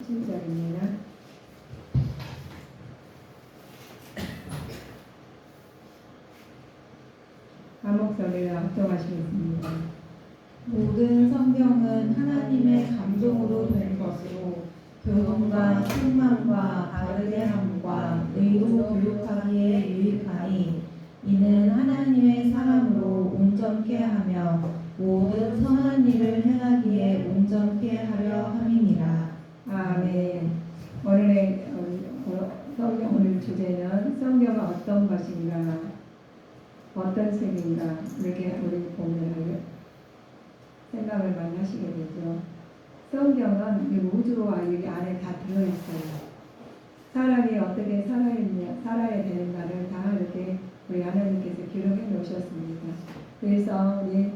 17절입니다. 한목소리가 합독하시겠습니다. 모든 성경은 하나님의 감동으로 된 것으로 교훈과 책망과 바르게함과 의로 교육하기에 유익하니 이는 하나님의 사람으로 온전케 하며 모든 선한 일을 행하기에 온전케 하려 함이니라. 아멘. 오늘의 성경 오늘 주제는 성경은 어떤 것인가, 어떤 책인가 이렇게 우리 보면 생각을 많이 하시게 되죠. 성경은 이 우주와 여기 안에 다 들어있어요. 사람이 어떻게 살아야 되는가를 다 이렇게 우리 하나님께서 기록해 놓으셨습니다. 그래서 우리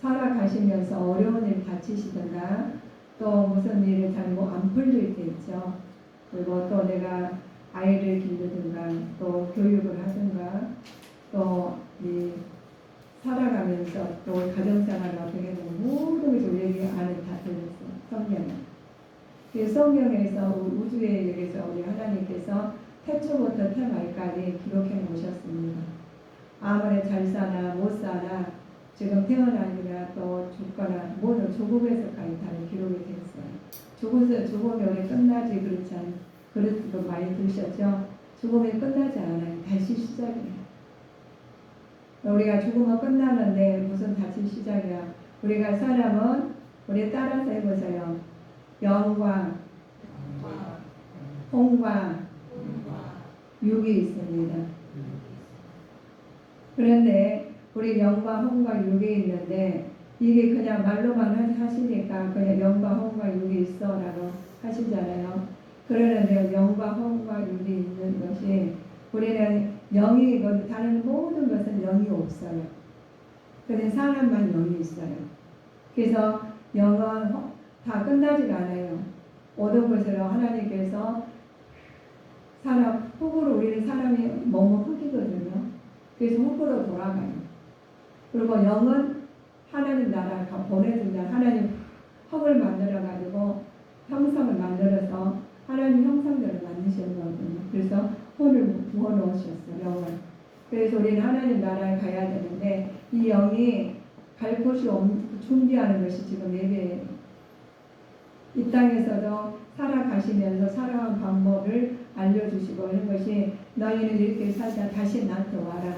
살아가시면서 어려운 일 다치시든가 또 무슨 일을 잘못 안 풀릴 때 있죠. 그리고 또 내가 아이를 기르든가 또 교육을 하든가 또 살아가면서 또 가정생활을 어떻게 하는 모든 것이 우리 안에 다 들어있어요. 성경에. 그 성경에서 우주에 여기서 우리 하나님께서 태초부터 태말까지 기록해 놓으셨습니다. 아무리 잘 사나 못 사나 지금 태어나느냐 또 죽거나 모든 죽음에서까지 다 기록이 되었어요. 죽음이 오래 끝나지 그렇지 않아요. 그릇도 많이 들으셨죠? 죽음이 끝나지 않아요. 다시 시작이에요. 우리가 죽으면 끝나는데 무슨 다시 시작이야. 우리가 사람은 우리 따라서 해보세요. 영과 홍과 육이 있습니다. 그런데 우리 영과 홍과 육이 있는데 이게 그냥 말로만 하시니까 그냥 영과 홍과 육이 있어라고 하시잖아요. 그러는데 영과 홍과 육이 있는 것이 우리는 영이 다른 모든 것은 영이 없어요. 그런데 사람만 영이 있어요. 그래서 영은 다 끝나지가 않아요. 모든 것으로 하나님께서 사람 흙으로 우리는 사람이 몸은 흙이거든요. 그래서 흙으로 돌아가요. 그리고 영은 하나님 나라 보내준다. 하나님 흙을 만들어 가지고 형상을 만들어서 하나님 형상대로 만드시는 거거든요. 그래서 혼을 부어 넣으셨어요. 영을. 그래서 우리는 하나님 나라에 가야 되는데 이 영이 갈 곳이 준비하는 것이 지금 예배예요. 이 땅에서도 살아가시면서 살아가는 방법을 알려주시고 하는 것이 너희는 이렇게 살다 다시 나한테 와라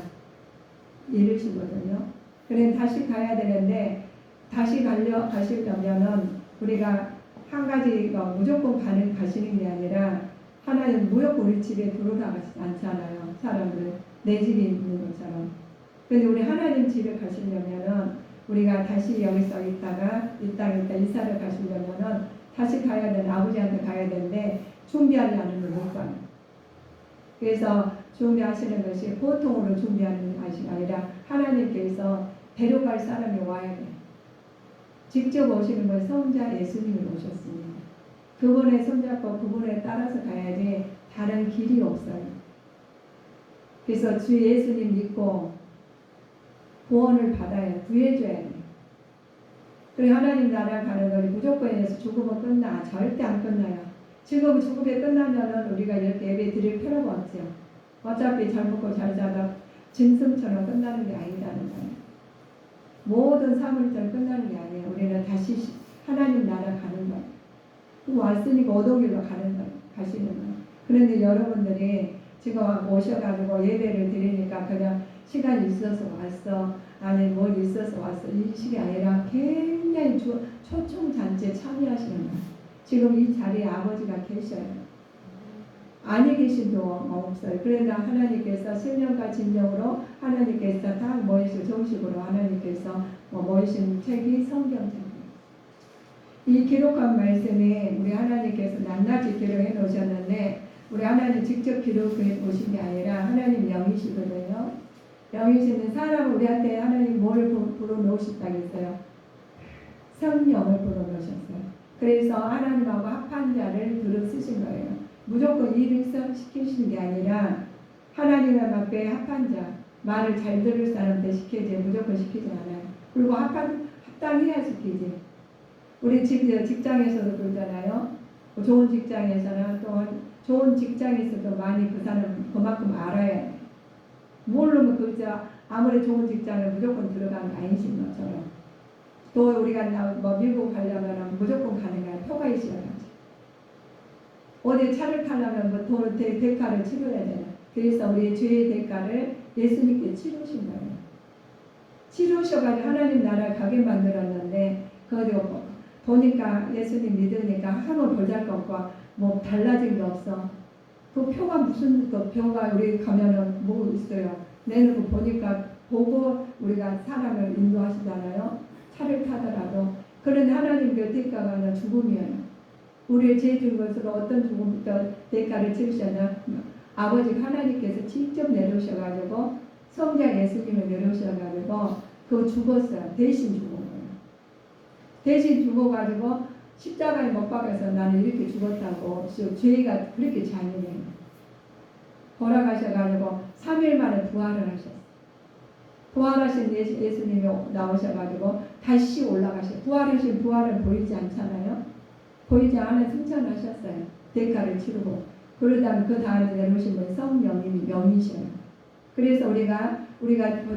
이러시거든요. 그래 다시 가야 되는데 다시 가시려면은 우리가 한 가지가 무조건 가시는 게 아니라 하나님 무조건 우리 집에 들어가지 않잖아요. 사람들 내 집에 있는 것처럼. 그런데 우리 하나님 집에 가시려면은 우리가 다시 여기서 있다가 이 땅에 있다 이사를 가시려면은 다시 가야 되는 아버지한테 가야 되는데 준비하지 않으면 못 가요. 그래서 준비하시는 것이 보통으로 준비하는 것이 아니라 하나님께서 데려갈 사람이 와야 돼요. 직접 오시는 건 성자 예수님이 오셨습니다. 그분의 손잡고 그분에 따라서 가야지 다른 길이 없어요. 그래서 주 예수님 믿고 구원을 받아야 구해줘야 돼요. 그리고 하나님 나라 가는 건 무조건 해서 죽으면 끝나. 절대 안 끝나요. 지금 죽음에 끝나면은 우리가 이렇게 예배 드릴 필요가 없죠. 어차피 잘 먹고 잘 자다 짐승처럼 끝나는 게 아니라는 거예요. 모든 사물처럼 끝나는 게 아니에요. 우리는 다시 하나님 나라 가는 거예요. 왔으니까 어떤 길로 가는 거예요. 가시는 거예요. 그런데 여러분들이 지금 오셔가지고 예배를 드리니까 그냥 시간이 있어서 왔어. 아니 뭘 있어서 왔어. 이 식이 아니라 굉장히 초청잔치에 참여하시는 거예요. 지금 이 자리에 아버지가 계셔요. 아니 계신 도 없어요. 그러나 하나님께서 신령과 진정으로 하나님께서 다 모이신 정식으로 하나님께서 모이신 책이 성경책이에요. 이 기록한 말씀이 우리 하나님께서 낱낱이 기록해 놓으셨는데 우리 하나님 직접 기록해 놓으신 게 아니라 하나님 영이시거든요. 영이시는 사람 우리한테 하나님 뭘 불어넣으셨다고 했어요? 성령을 불어넣으셨어요. 그래서 하나님하고 합한 자를 들어 쓰신 거예요. 무조건 일을 시키시는 게 아니라 하나님 앞에 합한 자, 말을 잘 들을 사람한테 시키지 무조건 시키지 않아요. 그리고 합당해야 시키지. 우리 직장에서도 그러잖아요. 좋은 직장에서는 또 좋은 직장에서도 많이 그 사람 그만큼 알아야 돼. 모르면 그저 아무리 좋은 직장에 무조건 들어가는 게 아니신 것처럼. 또 우리가 뭐 미국 가려면 무조건 가는 게 아니라 표가 있어야 하지. 어디 차를 타려면 뭐 돈 대가를 치러야 되나. 그래서 우리 죄의 대가를 예수님께 치르신 거예요. 치르셔가지고 하나님 나라 가게 만들었는데 거기 보니까 예수님 믿으니까 한번 보잘것없고 뭐 달라진 게 없어. 그 표가 무슨 그 표가 우리 가면은 뭐 있어요. 내는 거 보니까 보고 우리가 사람을 인도하시잖아요. 차를 타더라도. 그런데 하나님 그 대가가 죽음이에요. 우리의 죄 준 것으로 어떤 죽음 대가를 치르셨나? 아버지 하나님께서 직접 내려오셔가지고 성자 예수님을 내려오셔가지고 그 죽었어요. 대신 죽은 거예요. 대신 죽어가지고 십자가에 못 박아서 나는 이렇게 죽었다고 죄가 그렇게 잔인해요. 돌아가셔가지고 3일 만에 부활을 하셨어요. 부활하신 예수님이 나오셔가지고 다시 올라가셔요. 부활하신 부활은 보이지 않잖아요. 보이지 않아 승천하셨어요. 대가를 치르고. 그러다가 그 다음에 내려오신 분이 성령님이 영이셔요. 그래서 우리가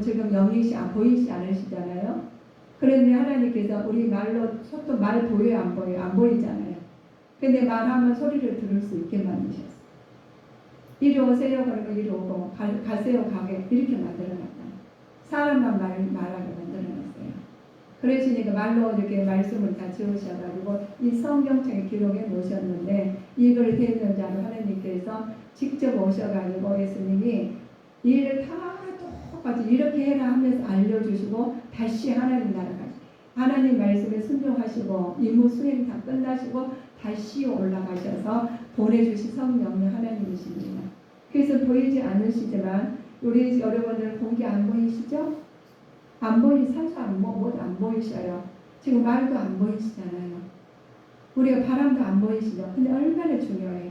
지금 영이시 보이지 않으시잖아요. 그런데 하나님께서 우리 말로 소통 말 보여요, 안 보여요? 안 보이잖아요. 근데 말하면 소리를 들을 수 있게 만드셨어요. 이리 오세요 그러면 이리 오고 가세요 가게 이렇게 만들어놨다. 사람만 말하게 만들어놨어요. 그러시니까 말로 이렇게 말씀을 다 지으셔가지고 이 성경책에 기록해 놓으셨는데 이걸 대변자로 하나님께서 직접 오셔가지고 예수님이 일을 다 똑같이 이렇게 해라 하면서 알려주시고 다시 하나님 나라 가시 하나님 말씀에 순종하시고 임무 수행 다 끝나시고 다시 올라가셔서 보내주신 성령님 하나님이십니다. 그래서 보이지 않으시지만 우리 여러분들 공기 안 보이시죠? 안 산소 뭐도 안 보이셔요. 지금 말도 안 보이시잖아요. 우리가 바람도 안 보이시죠? 근데 얼마나 중요해요.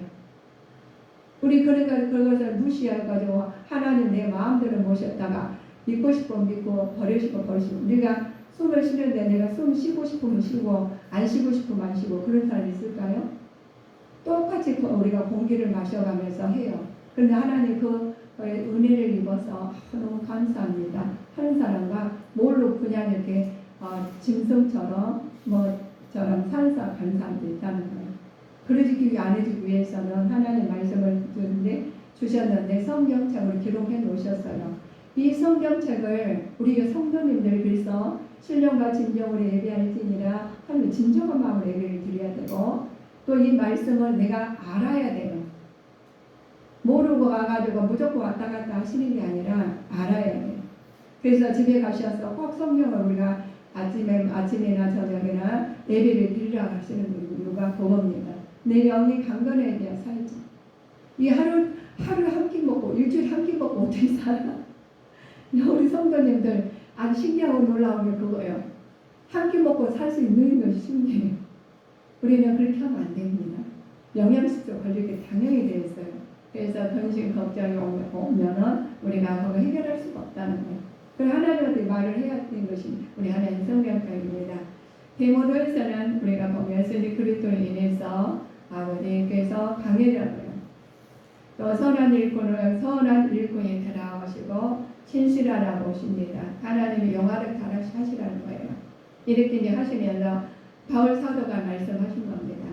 우리 그것을 무시해가지고 하나님 내 마음대로 모셨다가 믿고 싶으면 믿고 버리시고 버리시고 우리가 숨을 쉬는데 내가 숨 쉬고 싶으면 쉬고 안 쉬고 싶으면 안 쉬고 그런 사람이 있을까요? 똑같이 우리가 공기를 마셔가면서 해요. 그런데 하나님 그 은혜를 입어서 너무 감사합니다 하는 사람과 뭘로 그냥 이렇게 짐승처럼 뭐처럼 살사 간 사람도 있다는 거예요. 그러지 안 해주기 위해서는 하나님 말씀을 주셨는데 성경책으로 기록해 놓으셨어요. 이 성경책을 우리가 성도님들 그래서 신령과 진정으로 예배할지니라 하는 진정한 마음으로 예배를 드려야 되고 또 이 말씀을 내가 알아야 돼요. 모르고 가가지고 무조건 왔다 갔다 하시는 게 아니라 알아야 돼요. 그래서 집에 가셔서 꼭 성경을 우리가 아침이나 저녁이나 예배를 드리라고 하시는 이유가 그겁니다. 내 영이 강건해야 돼야 살지. 이 하루 한 끼 먹고 일주일에 한 끼 먹고 어떻게 살아? 우리 성도님들 아주 신기하고 놀라운 게 그거예요. 한 끼 먹고 살 수 있는 것이 신기해요. 우리는 그렇게 하면 안 됩니다. 영양실조 걸리게 당연히 되어 있어요. 그래서 근심 걱정이 오면은 우리가 그걸 해결할 수가 없다는 거예요. 그래서 하나님한테 말을 해야 되는 것이 우리 하나님 성경책입니다. 디모데후서는 우리가 보면 예수님 그리스도로 인해서 아버지께서 강해졌고요. 또 선한 일꾼이 돌아오시고 신실하라고 오십니다. 하나님이 영화를 하시라는 거예요. 이렇게 이제 하시면서 바울 사도가 말씀하신 겁니다.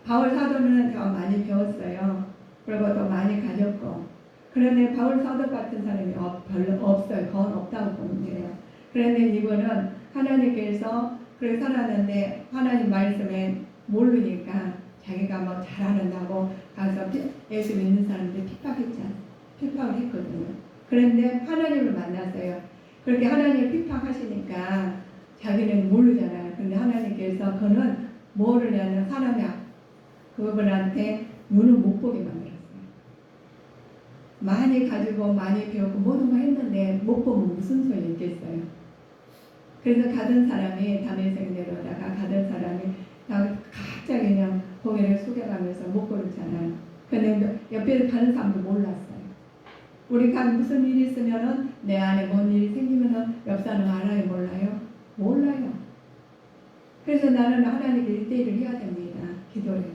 바울 사도는 더 많이 배웠어요. 그리고 또 많이 가졌고. 그런데 바울 사도 같은 사람이 별로 없어요. 거의 없다고 보면 돼요. 그런데 이분은 하나님께서 그렇게 살았는데 하나님 말씀에 모르니까 자기가 뭐 잘하는다고 가서 예수 믿는 사람들 핍박을 했거든요. 그런데 하나님을 만났어요. 그렇게 하나님을 핍박하시니까 자기는 모르잖아요. 근데 하나님께서 그는 모르냐면 사람이 그분한테 눈을 못 보게 만들었어요. 많이 가지고 많이 배우고 모든 거 했는데 못 보면 무슨 소용이 있겠어요. 그래서 가던 사람이 담에색 내려오다가 가던 사람이 갑자기 그냥 고개를 숙여가면서 못 걸었잖아요. 근데 옆에 가는 사람도 몰랐어요. 우리가 무슨 일이 있으면은 내 안에 뭔 일이 생기면은 옆 사람 알아요, 몰라요? 몰라요. 그래서 나는 하나님께 1대1을 해야 됩니다. 기도를 해요.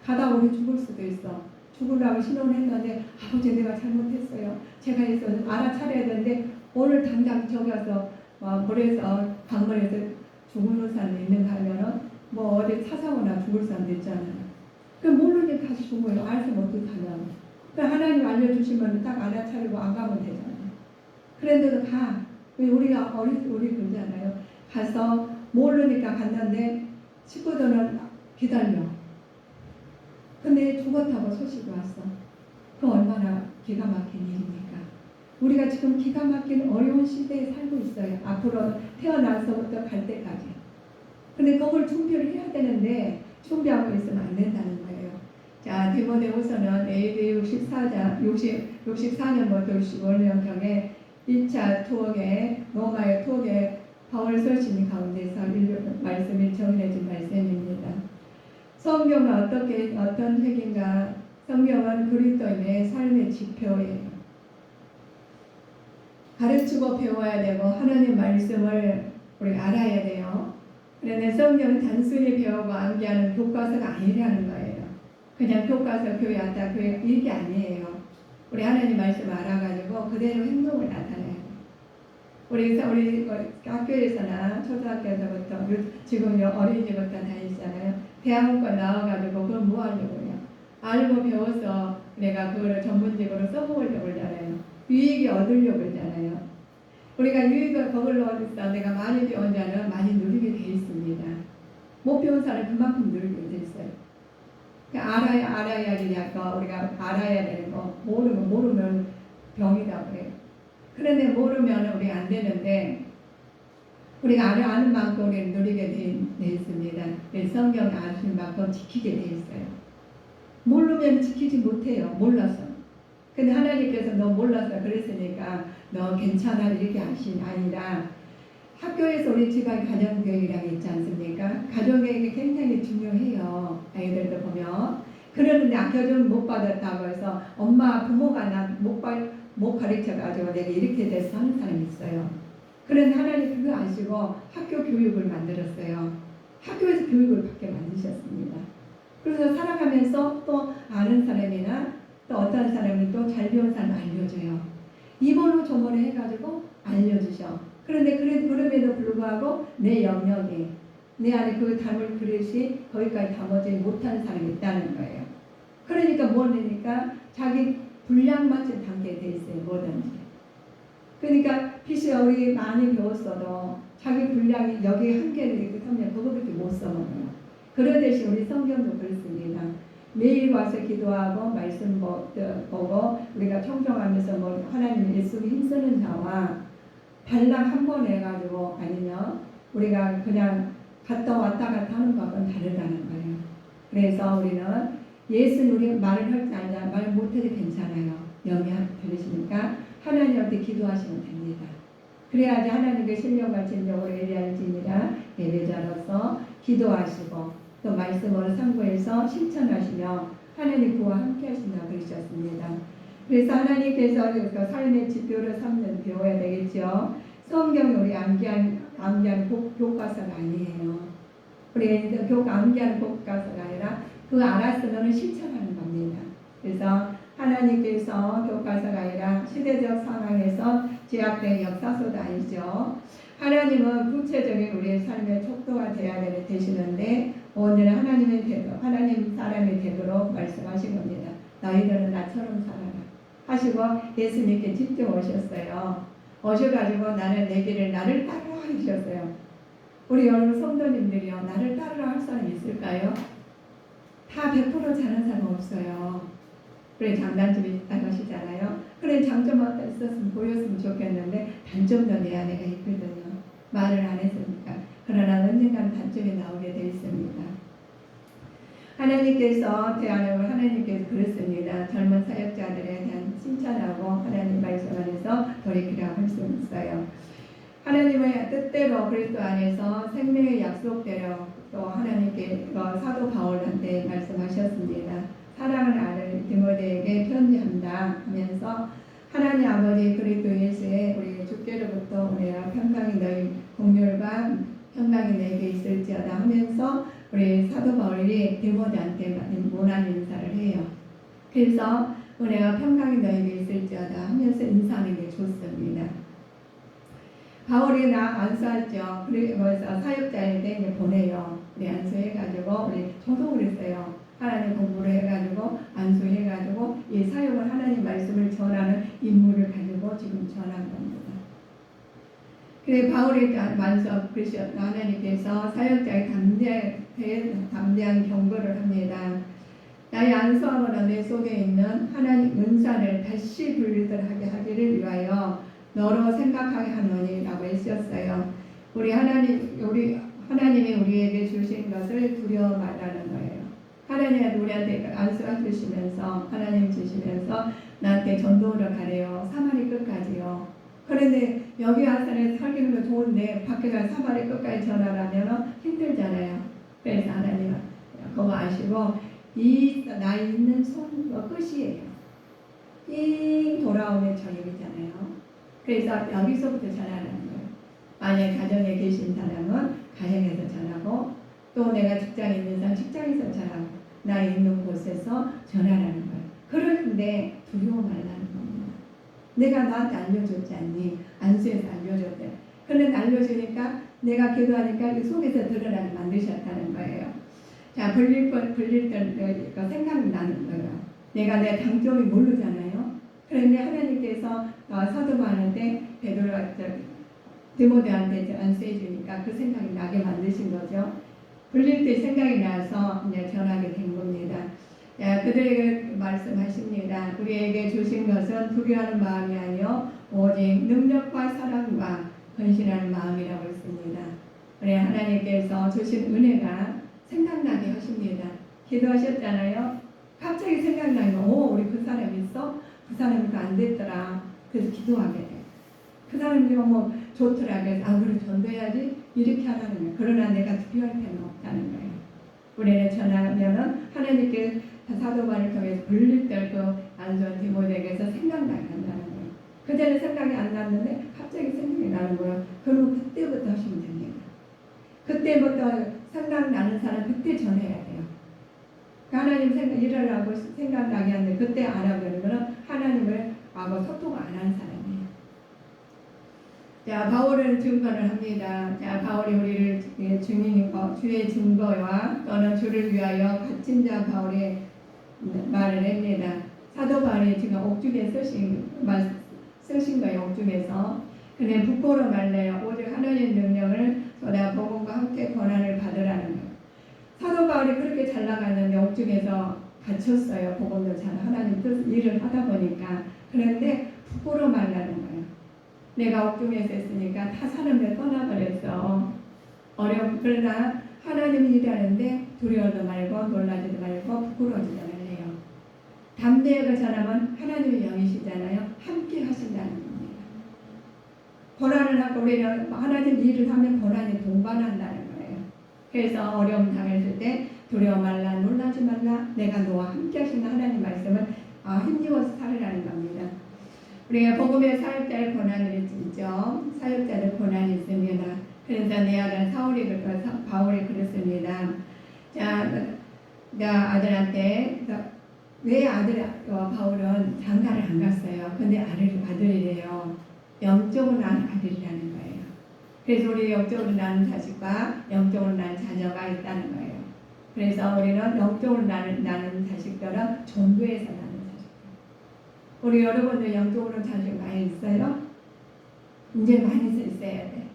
가다 우리 죽을 수도 있어. 죽으려고 신혼을 했는데 아버지 내가 잘못했어요. 제가 해서 알아차려야 되는데 오늘 당장 저기 가서 물에서 강물에서 죽는 사람이 있는가 하면은 뭐 어디 사사거나 죽을 사람도 있잖아요. 그 모르니 다시 죽어요. 알았으면 어떡하냐고. 그 하나님 알려주시면 딱 알아차리고 안 가면 되잖아요. 그런데도 가. 우리가 우리 그러잖아요. 가서 모르니까 갔는데 친구들은 기다려. 근데 죽었다고 소식이 왔어. 그 얼마나 기가 막힌 일입니까? 우리가 지금 기가 막힌 어려운 시대에 살고 있어요. 앞으로 태어나서부터 갈 때까지. 근데 그걸 준비를 해야 되는데 준비하고 있으면 안 된다는 거예요. 자, 디모데후서는 AD 64년부터 65년경에 1차 투옥에 로마의 투옥에 바울 서신 가운데서 말씀이 정해진 말씀입니다. 성경은 어떤 책인가? 성경은 그리스도인의 삶의 지표예요. 가르치고 배워야 되고 하나님 말씀을 우리가 알아야 돼요. 그런데 성경은 단순히 배우고 암기하는 교과서가 아니라는 거예요. 그냥 교과서 교회 왔다 교회 이게 아니에요. 우리 하나님 말씀 알아가지고 그대로 행동을 나타내요. 우리 학교에서나 초등학교에서부터 지금 어린이집부터 다니잖아요. 대학원과 나와가지고 그걸 뭐 하려고요? 알고 배워서 내가 그거를 전문직으로 써보려고 그러잖아요. 유익이 얻으려고 그러잖아요. 우리가 유익을 그걸로 얻어서 내가 많이 배운 자는 많이 누리게 돼 있습니다. 못 배운 사람은 그만큼 누리게 돼 있어요. 알아야 되냐고 우리가 알아야 되는 거 모르면 병이라고 해요. 그런데 모르면 우리 안 되는데 우리가 아는 만큼 우리는 누리게 돼 있습니다. 성경 아시는 만큼 지키게 돼 있어요. 모르면 지키지 못해요. 몰라서. 근데 하나님께서 너 몰라서 그랬으니까 너 괜찮아 이렇게 아니라 학교에서 우리 집안 가정교육이라고 있지 않습니까? 가정교육이 굉장히 중요해요. 아이들도 보면. 그러는데 교육을 못 받았다고 해서 엄마 부모가 나 못 가르쳐가지고 내가 이렇게 돼서 하는 사람이 있어요. 그런데 하나님 그거 아시고 학교 교육을 만들었어요. 학교에서 교육을 받게 만드셨습니다. 그래서 살아가면서 또 아는 사람이나 또 어떤 사람이 또 잘 배운 사람 알려줘요. 이번호 저번호 해가지고 알려주셔. 그런데 그럼에도 불구하고 내 영역에 내 안에 그 담을 그릇이 거기까지 담아지지 못하는 사람이 있다는 거예요. 그러니까 뭐냐니까 자기 분량만 좀 담게 돼 있어요. 뭐든지. 그러니까 피시가 우리 많이 배웠어도 자기 분량이 여기 한계를 이렇게 하면 그거밖에 못 써먹어요. 그러듯이 우리 성경도 그렇습니다. 매일 와서 기도하고 말씀 보고 우리가 청정하면서 하나님 예수를 힘쓰는 자와 달랑 한 번 해가지고 아니면 우리가 그냥 갔다 왔다 갔다 하는 것은 다르다는 거예요. 그래서 우리는 예수는 우리 말을 할 줄 알자 말 못해도 괜찮아요. 영이 들으시니까 하나님한테 기도하시면 됩니다. 그래야지 하나님께 신령과 진정으로 예배할지니라 예배자로서 기도하시고 또 말씀으로 상고해서 실천하시며 하나님 그와 함께 하신다고 그러셨습니다. 그래서 하나님께서 삶의 지표를 삼는 배워야 되겠죠. 성경이 우리 암기한 교과서가 아니에요. 우리 암기하는 교과서가 아니라 그 알았으면 실천하는 겁니다. 그래서 하나님께서 교과서가 아니라 시대적 상황에서 제약된 역사서도 아니죠. 하나님은 구체적인 우리의 삶의 촉도가 되시는데 오늘은 하나님 사람이 되도록 말씀하신 겁니다. 너희들은 나처럼 살아라 하시고 예수님께 직접 오셨어요. 오셔가지고 나는 내 길을 나를 따르라 하셨어요. 우리 여러분 성도님들이요, 나를 따르라 할 사람 있을까요? 다 100% 잘하는 사람 없어요. 그래 장단점이 있다고 하시잖아요. 그래 장점만 있었으면 보였으면 좋겠는데 단점도 내 안에가 있거든요. 말을 안 했으니까. 그러나 언젠가는 단점이 나오게 되어 있습니다. 하나님께서 그렇습니다. 젊은 사역자들에 대한 칭찬하고 하나님 말씀 안에서 돌이키라고 할 수 있어요. 하나님의 뜻대로 그리스도 안에서 생명의 약속대로 또 하나님께 사도 바울한테 말씀하셨습니다. 사랑하는 아들 디모데에게 편지한다 하면서 하나님 아버지 그리스도 예수의 우리 주께로부터 우리가 평강이 너희 공률과 평강이 내게 있을지어다 하면서 우리 사도 바울이 디모데한테 모난 인사를 해요. 그래서 은혜가 평강이 너에게 있을지어다 하면서 인사하는 게 좋습니다. 바울이 나 안수했죠. 그래서 사역자에게 이제 보내요. 우리 안수해가지고 저도 그랬어요. 하나님 공부를 해가지고 안수해가지고 이 사역을 하나님 말씀을 전하는 임무를 가지고 지금 전한 겁니다. 그래 바울이 만서 그러셨 하나님께서 사역자의 담대한 경고를 합니다. 나의 안수함으로 내 속에 있는 하나님 은사를 다시 분리들하게 하기를 위하여 너로 생각하게 하노니라고 했었어요. 우리 하나님이 우리에게 주신 것을 두려워 말라는 거예요. 하나님이 우리한테 안수해 주시면서 하나님 주시면서 나한테 전도를 가래요. 사마리 끝까지요. 그런데 여기 와서는 살기는 거 좋은데 밖에 가서 사마리 끝까지 전하라면 힘들잖아요. 그래서 하나님은 그거 아시고 나 있는 손 끝이에요. 띵 돌아오면 저녁이잖아요. 그래서 여기서부터 전하라는 거예요. 만약 가정에 계신 사람은 가정에서 전하고 또 내가 직장에 있는 사람 직장에서 전하고 나 있는 곳에서 전하라는 거예요. 그런데 두려워 말라는 겁니다. 내가 나한테 알려줬지 않니? 안수해서 알려줬대. 그런데 알려주니까 내가 기도하니까 그 속에서 드러나게 만드셨다는 거예요. 자, 불릴 때 생각이 나는 거예요. 내가 내 강점이 모르잖아요. 그런데 하나님께서 사도 바울한테 디모데한테 안수해 주니까 그 생각이 나게 만드신 거죠. 불릴 때 생각이 나서 이제 전하게 된 겁니다. 야, 그들에게 말씀하십니다. 우리에게 주신 것은 두려워하는 마음이 아니요 오직 능력과 사랑과 헌신하는 마음이라고 했습니다. 우리 하나님께서 주신 은혜가 생각나게 하십니다. 기도하셨잖아요. 갑자기 생각나면 우리 그 사람 있어? 그 사람이 안 됐더라. 그래서 기도하게 돼. 그 사람이 뭐 좋더라. 그래서 그래 전도해야지 이렇게 하라는 거예요. 그러나 내가 두려워할 필요는 없다는 거예요. 우리는 전하면은 하나님께 사도 바울을 통해서 불릴 때도 안수한 디모데에게서 생각나게 한다는 거예요. 그전에 생각이 안 났는데 갑자기 생각이 나는 거예요. 그러면 그때부터 하시면 됩니다. 그때부터 생각나는 사람 그때 전해야 돼요. 하나님 일하라고 생각나게 하는데 그때 안 하는 거는 하나님을 소통 안 한 사람이에요. 자, 바울은 증거를 합니다. 자, 바울이 우리를 증인이고 주의 증거와 또는 주를 위하여 갇힌 자 바울의 말을 합니다. 사도 바울이 지금 옥중에 쓰신 거예요. 옥중에서. 근데 부끄러워 말래요. 오직 하나님의 능력을 쏟아 복음과 함께 권한을 받으라는 거예요. 사도 바울이 그렇게 잘 나가는데 옥중에서 갇혔어요. 복음도 잘 하나님 뜻 일을 하다 보니까. 그런데 부끄러워 말라는 거예요. 내가 옥중에서 했으니까 다 사람들 떠나버렸어. 그러나 하나님이 일하는데 두려워도 말고 놀라지도 말고 부끄러워지도 말래요. 담대하게 전하면 하나님의 영이시잖아요. 함께 하신다는 겁니다. 고난을 하고 우리는 하나님 일을 하면 고난이 동반한다는 거예요. 그래서 어려움 당했을 때 두려워 말라 놀라지 말라 내가 너와 함께 하시는 하나님 말씀을 힘입어서 살으라는 겁니다. 우리가 복음의 사역자의 고난을 있죠. 사역자들 고난이 있습니다. 그래서 내 아들 바울이 그랬습니다. 자, 나 아들한테 왜 바울은 장가를 안 갔어요. 근데 아들이래요. 영적으로 낳은 아들이라는 거예요. 그래서 우리 영적으로 낳은 자식과 영적으로 낳은 자녀가 있다는 거예요. 그래서 우리는 영적으로 낳는 자식들은 전도에서 낳는 자식. 우리 여러분들 영적으로 자식 많이 있어요? 이제 많이 있어야 돼.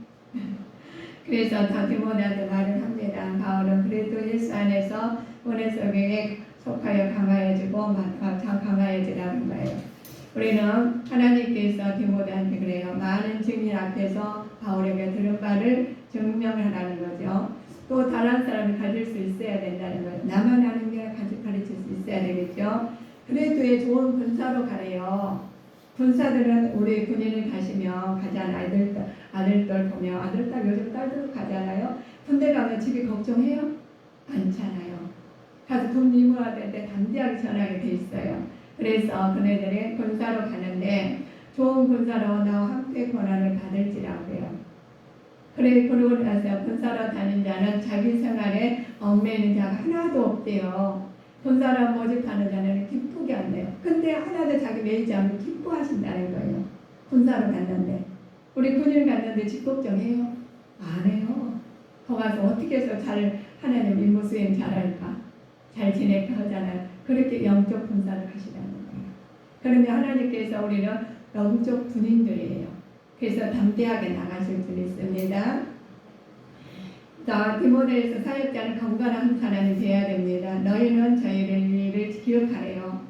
그래서 디모데한테 말을 합니다. 바울은 그래도 예수 안에서 은혜 속에 속하여 강하여지고 강하여지라는 거예요. 우리는 하나님께서 디모데한테 그래요. 많은 증인 앞에서 바울에게 들은 바를 증명하라는 거죠. 또 다른 사람이 가질 수 있어야 된다는 거예요. 나만 아는 게 가르칠 수 있어야 되겠죠. 그래도 좋은 군사로 가래요. 군사들은 우리 군인을 가시면 가잖아요. 아들들 보면 아들딸 요즘 딸들 가잖아요. 군대 가면 집이 걱정해요? 않잖아요. 가서 돈 입어야 되는데 담대하게 전하게 돼 있어요. 그래서 그네들이 군사로 가는데 좋은 군사로 나와 함께 권한을 받을지라고요. 그래 그러고 나서 본사로 다닌 자는 자기 생활에 얽매이는 자가 하나도 없대요. 본사로 모집하는 자는 기쁘게 한대요. 근데 하나도 자기 매이지 않고 기뻐하신다는 거예요. 본사로 갔는데 우리 군인 갔는데 집 걱정해요? 안 해요. 거 가서 어떻게 해서 잘 하나님 임무 수행 잘할까? 잘 지낼까 하잖아요. 그렇게 영적 본사를 하시라는 거예요. 그러면 하나님께서 우리는 영적 군인들이에요. 그래서 담대하게 나가실 줄 있습니다. 자, 디모데에서 사역자는 건강한 사람이 되어야 됩니다. 너희는 저희를 기억하래요.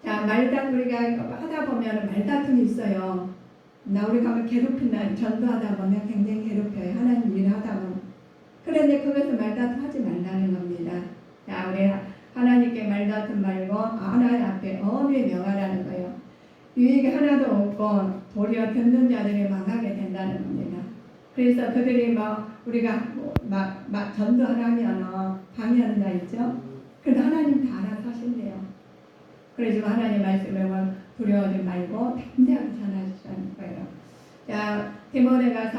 자, 우리가 하다 보면 말다툼이 있어요. 우리 가면 괴롭힌다, 전도하다 보면 굉장히 괴롭혀요. 하나님 일을 하다 보면. 그런데 그것을 말다툼 하지 말라는 겁니다. 자, 우리 하나님께 말다툼 말고 하나님 앞에 엄히 명하라는 거예요. 유익이 하나도 없고 도리어 듣는 자들이 망하게 된다는 겁니다. 그래서 그들이 우리가 막 전도하라 하면 방해하는 자 있죠? 그런데 하나님 다 알아서 하신대요. 그래서 하나님 말씀을 두려워하지 말고 담대하게 전하시라는 거예요. 자, 디모데가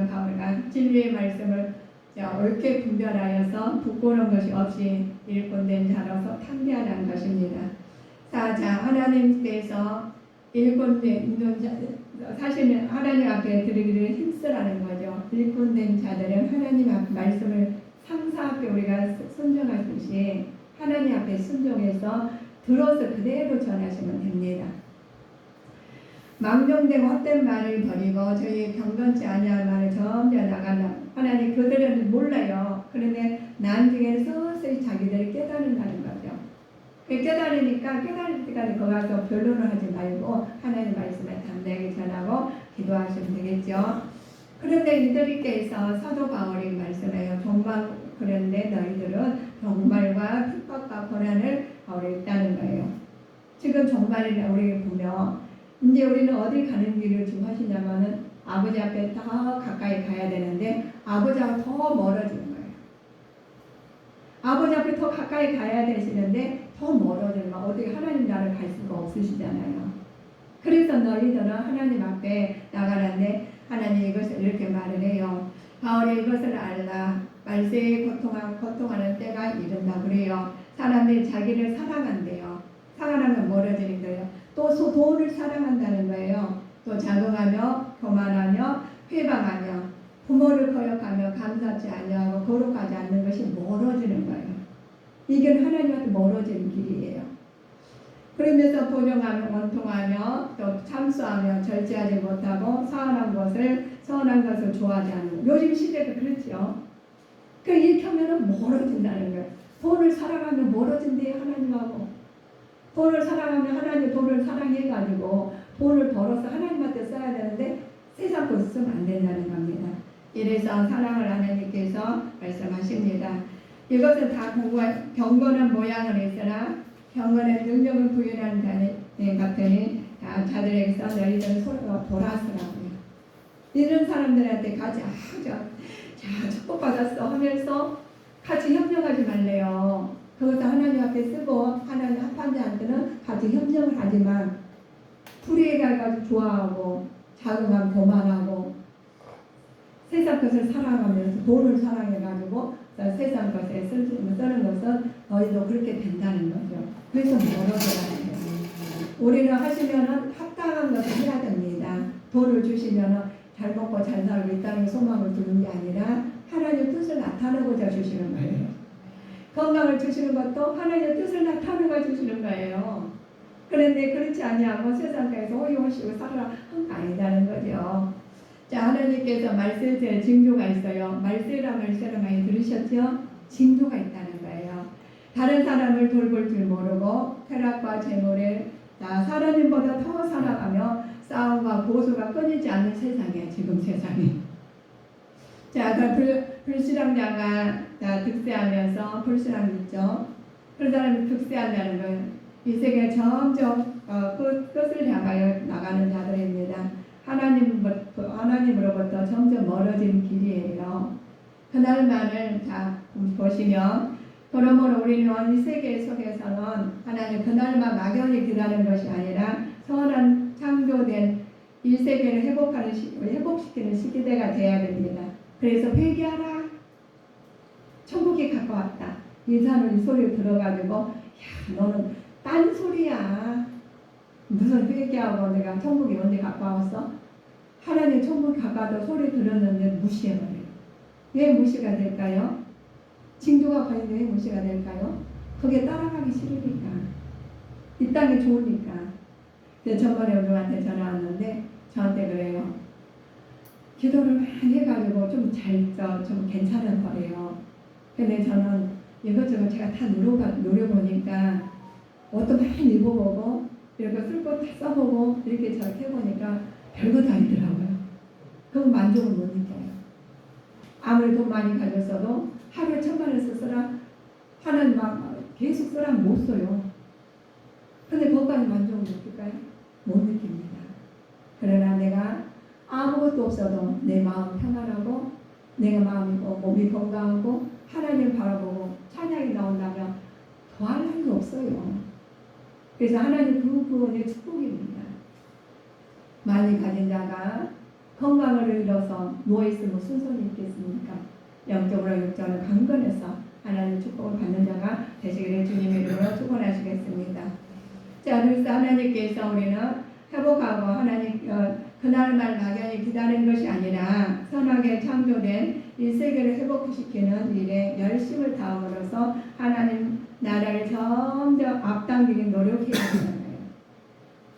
바울이가 진리의 말씀을 옳게 분별하여서 부끄러운 것이 없이 일꾼된 자로서 탐대하라는 것입니다. 자, 하나님께서 일꾼된 자, 사실은 하나님 앞에 드리기를 힘쓰라는 거죠. 일꾼된 자들은 하나님 앞 말씀을 상사 앞에 우리가 순종하듯이 하나님 앞에 순종해서 들어서 그대로 전하시면 됩니다. 망정되고 헛된 말을 버리고 저희 경건치 아니할 말을 점점 나간다. 하나님 그들은 몰라요. 그런데 나중에 서서히 자기들이 깨달은다는 거죠. 깨달을 때까지 거기 가서 변론을 하지 말고 하나님 말씀을 담대하게 전하고 기도하시면 되겠죠. 그런데 이들께서 사도 바울이 말씀해요. 그런데 너희들은 종말과 핍박과 고난을 있다는 거예요. 지금 종말이라 우리 보면 이제 우리는 어디 가는 길을 지금 하시냐면은 아버지 앞에 더 가까이 가야 되는데 아버지하고 더 멀어지는 거예요. 아버지 앞에 더 가까이 가야 되시는데 더 멀어지는 거예요. 어디 하나님 나라를 갈 수가 없으시잖아요. 그래서 너희들은 하나님 앞에 나가는데 하나님 이것을 이렇게 말을 해요. 바울이 이것을 알라. 말세에 고통하는 때가 이른다 그래요. 사람들이 자기를 사랑한대요. 사랑하면 멀어지는 거예요. 또 돈을 사랑한다는 거예요. 또 자긍하며 교만하며 회방하며 부모를 거역하며 감사치 아니하고 거룩하지 않는 것이 멀어지는 거예요. 이게 하나님한테 멀어지는 길이에요. 그러면서 도정하며 원통하며 또 참수하며 절제하지 못하고 선한 것을 좋아하지 않는 거. 요즘 시대도 그렇죠. 이렇게 하면 멀어진다는 거예요. 돈을 사랑하면 멀어진대 하나님하고. 돈을 사랑하면 하나님 돈을 사랑해가지고 돈을 벌어서 하나님한테 써야 되는데 세상 것을 쓰면 안 된다는 겁니다. 이래서 사랑을 하나님께서 말씀하십니다. 이것은 다 경건한 모양은 있으나 경건의 능력을 부여하는 자들 같으니 자들에게서 너희들은 서로 돌아서라고요. 이런 사람들한테 같이 축복받았어 하면서 같이 협력하지 말래요. 그것도 하나님 앞에 쓰고 하나님 합한 자한테는 같이 협력을 하지만 불의해가지고 좋아하고 자긍하고 교만하고 세상 것을 사랑하면서 돈을 사랑해가지고 세상 것에 쓰는 것은 너희도 그렇게 된다는 거죠. 그래서 멀어져라는 거예요. 우리는 하시면은 합당한 것을 해야 됩니다. 돈을 주시면은 잘 먹고 잘 살고 있다는 소망을 두는 게 아니라 하나님의 뜻을 나타내고자 주시는 거예요. 건강을 주시는 것도 하나님의 뜻을 나타내고 주시는 거예요. 그런데 그렇지 아니하고 세상에서 호의호식을 살아라 한 거 아니다는 거죠. 자, 하나님께서 말세에 징조가 있어요. 말세를 많이 들으셨죠? 징조가 있다는 거예요. 다른 사람을 돌볼 줄 모르고 쾌락과 재물에 사람님보다 더 살아가며 싸움과 고소가 끊이지 않는 세상이에요. 지금 세상이. 자, 불신앙자가 득세하면서 불신앙 있죠. 그런 사람이 득세한다는 거예요. 이 세계 점점 끝을 향하여 나가는 자들입니다. 하나님으로부터 점점 멀어지는 길이에요. 그날만을 보시면 그러므로 우리는 이 세계 속에서는 하나님 그날만 막연히 기다리는 것이 아니라 선한 창조된 이 세계를 회복시키는 시대가 돼야 됩니다. 그래서 회개하라. 천국이 가까웠다. 이 사람은 이 소리를 들어가지고 야 너는 딴소리야. 무슨 회개하고 내가 천국이 언제 가까웠어? 하나님 천국 가까워도 소리 들었는데 무시해버려요. 왜 무시가 될까요? 징조가 보이는데 왜 무시가 될까요? 거기에 따라가기 싫으니까. 이 땅이 좋으니까. 근데 저번에 우리한테 전화 왔는데 저한테 그래요. 기도를 많이 해가지고 좀 괜찮은 거래요. 근데 저는 이것저것 제가 다 노려보니까 옷도 많이 입어보고 이렇게 쓸 거 다 써보고 이렇게 저렇게 해보니까 별거 다 있더라고요. 그럼 만족을 못 느껴요. 아무리 돈 많이 가졌어도 하루에 1,000만 원 쓰라 하는 막 계속 쓰라면 못 써요. 근데 그것까지 만족을 느낄까요? 못 느낍니다. 그러나 내가 아무것도 없어도 내 마음 평안하고 내가 몸이 건강하고 하나님 바라보고 찬양이 나온다면 더할 나위 없어요. 그래서 하나님 그 구원의 축복입니다. 많이 가진 자가 건강을 잃어서 누워있으면 순손이 있겠습니까? 영적으로 육적으로 강건해서 하나님 축복을 받는 자가 되시기를 주님의 이름으로 축원하시겠습니다. 자, 그래서 하나님께서 우리는 회복하고 하나님 그날만 막연히 기다리는 것이 아니라 선하게 창조된 이 세계를 회복시키는 일에 열심을 다함으로써 하나님 나라를 점점 앞당기기 노력해야 되는 거예요.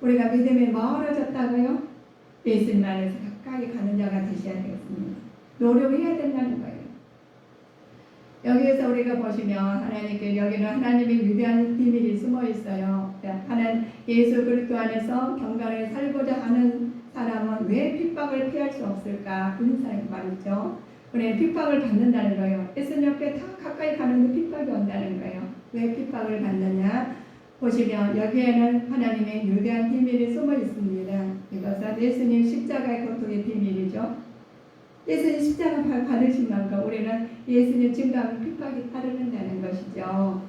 우리가 믿음이 멀어졌다고요? 예수님 안에서 가까이 가는 자가 되셔야 되겠습니다. 노력해야 된다는 거예요. 여기에서 우리가 보시면 하나님께 여기는 하나님의 위대한 비밀이 숨어 있어요. 하나님 예수 그리스도 안에서 경건하게 살고자 하는 사람은 왜 핍박을 피할 수 없을까? 그런 사람이 말이죠. 우리는 핍박을 받는다는 거예요. 예수님 옆에 다 가까이 가는데 핍박이 온다는 거예요. 왜 핍박을 받느냐? 보시면 여기에는 하나님의 위대한 비밀이 숨어 있습니다. 이것은 예수님 십자가의 고통의 비밀이죠. 예수님 십자가 받으신 만큼 우리는 예수님 증거하는 핍박이 따르는다는 것이죠.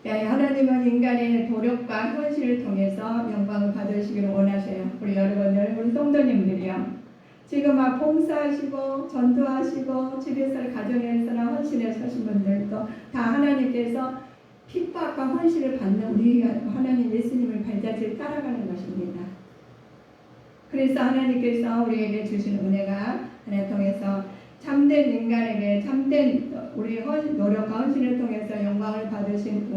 하나님은 인간의 노력과 헌신을 통해서 영광을 받으시기를 원하셔요. 우리 여러분들, 우리 성도님들이요. 지금 막 봉사하시고 전도하시고 집에서 가정에서나 헌신에 서신 분들도 다 하나님께서 핍박과 헌신을 받는 우리 하나님 예수님을 발자취를 따라가는 것입니다. 그래서 하나님께서 우리에게 주시는 은혜가 하나님 통해서 참된 인간에게 참된 우리 노력과 헌신을 통해서 영광을 받으신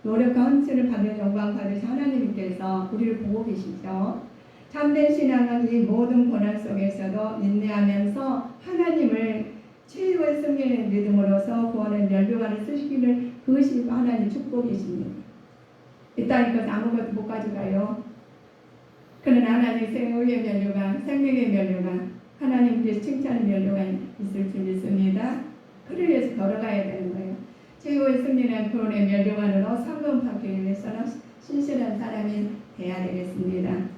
노력과 헌신을 받는 영광 받으신 하나님께서 우리를 보고 계시죠. 참된 신앙은 이 모든 고난 속에서도 인내하면서 하나님을 최후의 승리를 믿음으로써 구원의 면류관을 쓰시기를 그것이 하나님 축복이십니다. 이 땅에 것은 아무것도 못 가져가요. 그러나 하나님 생명의 면류관, 생명의 면류관, 하나님께 칭찬의 면류관이 있을 줄 믿습니다. 그를 위해서 걸어가야 되는 거예요. 최후의 승리는 구원의 면류관으로 상금 받기 위해서는 신실한 사람이 돼야 되겠습니다.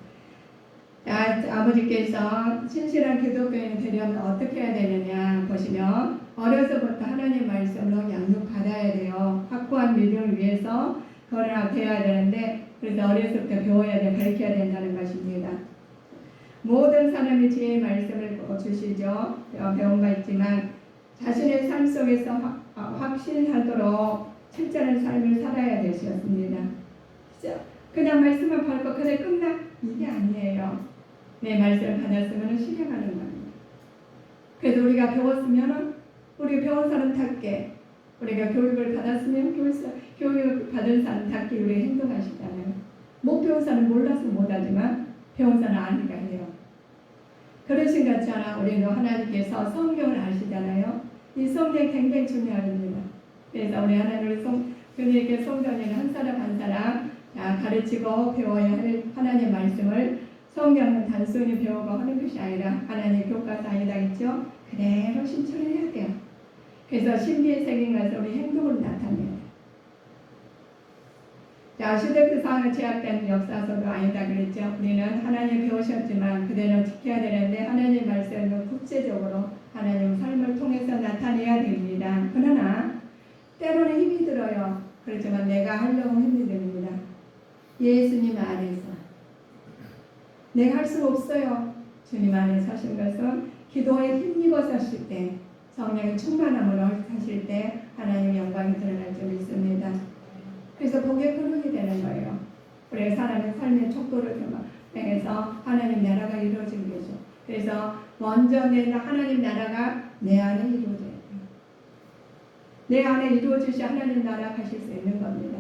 아버지께서 신실한 기독교인이 되려면 어떻게 해야 되느냐 보시면 어려서부터 하나님 말씀으로 양육받아야 돼요. 확고한 믿음을 위해서 되어야 되는데 그래서 어려서부터 배워야 돼, 가르쳐야 된다는 것입니다. 모든 사람이 주의 말씀을 주시죠. 배운 바 있지만 자신의 삶 속에서 확신하도록 실천의 삶을 살아야 되셨습니다. 그냥 말씀만 받고 그래 끝나? 이게 아니에요. 내 말씀을 받았으면 실행하는 겁니다. 그래서 우리가 배웠으면 우리 배운 사람답게 우리가 교육을 받았으면 교육을 받은 사람답게 우리 행동하시잖아요. 못 배운 사람 몰라서 못하지만 배운 사람 아니까 해요. 그러신 것처럼 우리도 하나님께서 성경을 아시잖아요. 이 성경 굉장히 중요합니다. 그래서 우리 하나님을 그에게 성전에는 한 사람 한 사람 가르치고 배워야 할 하나님의 말씀을 성경은 단순히 배우고 하는 것이 아니라 하나님의 교과서 아니다겠죠? 그대로 실천해야 돼요. 그래서 신비에 새긴 것을 우리 행동으로 나타내요. 시대상을 제약된 역사서도 아니다 그랬죠. 우리는 하나님 배우셨지만 그대로 지켜야 되는데 하나님 말씀을 구체적으로 하나님 삶을 통해서 나타내야 됩니다. 그러나 때로는 힘이 들어요. 그렇지만 내가 하려고 힘이 듭니다. 예수님 안에서 내가 할 수 없어요. 주님 안에 사신 것은 기도에 힘입어 사실 때, 성령의 충만함으로 사실 때 하나님의 영광이 드러날 줄 믿습니다. 그래서 복의 근원이 되는 거예요. 우리가 사람의 삶의 척도를 통해서 하나님 나라가 이루어진 거죠. 그래서 먼저 내 하나님 나라가 내 안에 이루어져야 돼요. 내 안에 이루어지시 하나님 나라 가실 수 있는 겁니다.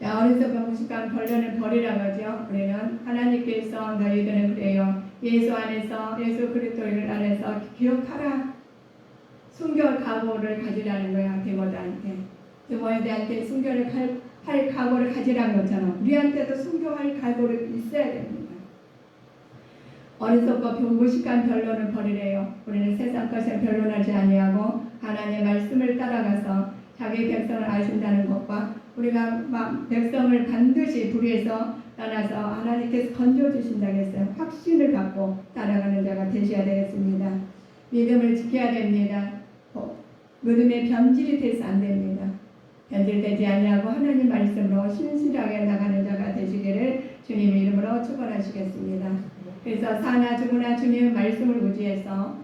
자, 어리석은 무식한 변론을 버리라고 하죠. 우리는 하나님께서 너희들은 그래요. 예수 안에서, 예수 그리스도를 안에서 기억하라. 순결 각오를 가지라는 거야. 디모데한테. 디모데한테 순결을 할 각오를 가지라는 거잖아. 우리한테도 순교할 각오를 있어야 됩니다. 어리석고 무식한 변론을 버리래요. 우리는 세상 것을 변론하지 아니하고 하나님의 말씀을 따라가서 자기 백성을 아신다는 것과 우리가 백성을 반드시 불의에서 떠나서 하나님께서 건져주신다고 했어요. 확신을 갖고 따라가는 자가 되셔야 되겠습니다. 믿음을 지켜야 됩니다. 믿음의 변질이 돼서 안 됩니다. 변질되지 아니하고 하나님 말씀으로 신실하게 나가는 자가 되시기를 주님 이름으로 축원하시겠습니다. 그래서 사나 죽으나 주님의 말씀을 의지해서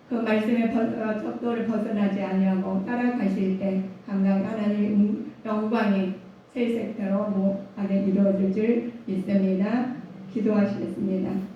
그 말씀의 척도를 벗어나지 아니하고 따라가실 때 항상 하나님의 영광이 새 색태로 무하게 이루어질 줄 믿습니다. 기도하시겠습니다.